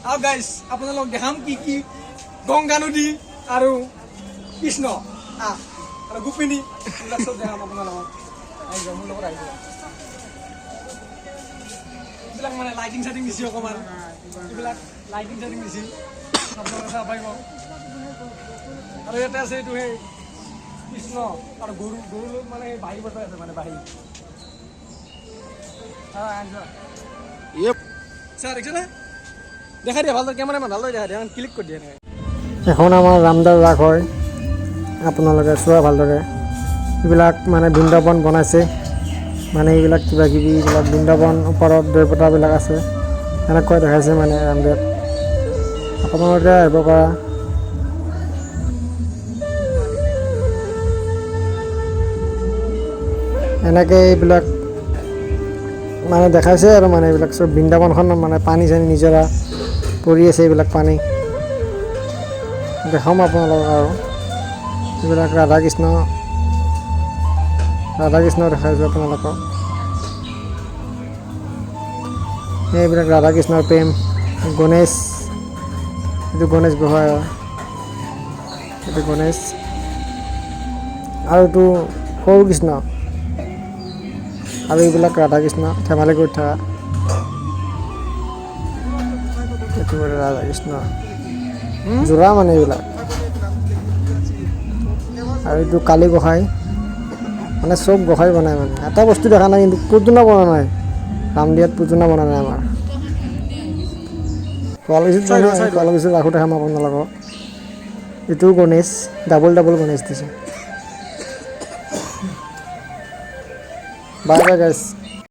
আৰু গাইজ আপোনালোকক দেখাম কি কি গংগা নদী আৰু কৃষ্ণ আৰু গোপিনী এইবিলাক চব দেখাম আপোনালোকক মোৰ লগত আহিব এইবিলাক মানে লাইটিং চাইটিং দিছে অকণমান এইবিলাক লাইটিং চাইটিং দিছে আপোনালোকে চাব পাৰিব আৰু ইয়াতে আছে এইটো সেই কৃষ্ণ আৰু গৰু গৰু মানে সেই বাঢ়ি বজাই আছে মানে বাঢ়ি স্যাৰ দেখছেন দেখা দিয়া ভালদৰে কেমেৰামান ভালদৰে দেখা দিয়া ক্লিক কৰি দিয়া এখন আমাৰ ৰামদাৰ ৰাস হয় আপোনালোকে চোৱা ভালদৰে এইবিলাক মানে বৃন্দাবন বনাইছে মানে এইবিলাক কিবা কিবি এইবিলাক বৃন্দাবন ওপৰত দেৱতাবিলাক আছে এনেকৈ দেখাইছে মানে ৰামদেৱ আপোনালোকে আহিব পৰা এনেকৈ এইবিলাক মানে দেখাইছে আৰু মানে এইবিলাক চব বৃন্দাবনখন মানে পানী চানী নিজৰা পৰি আছে এইবিলাক পানী দেখাম আপোনালোকক আৰু এইবিলাক ৰাধা কৃষ্ণ দেখাইছোঁ আপোনালোকক এইবিলাক ৰাধা কৃষ্ণৰ প্ৰেম গণেশ এইটো গণেশ গোহাঁই এইটো গণেশ আৰু এইটো সৰু কৃষ্ণ আৰু এইবিলাক ৰাধা কৃষ্ণ ধেমালি কৰি থকা এইটো ৰাধা কৃষ্ণ যোৰা মানে এইবিলাক আৰু এইটো কালী গোসাঁই মানে চব গোসাঁই বনাই মানে এটা বস্তু দেখা নাই কিন্তু পুতনা বনা নাই ৰামদিয়াত পুতনা বনা নাই আমাৰ শুৱালকুছিত ৰাখোঁ দেখাম আপোনালোকক এইটো গণেশ ডাবল গণেশ দিছে বাই বাই গাইছ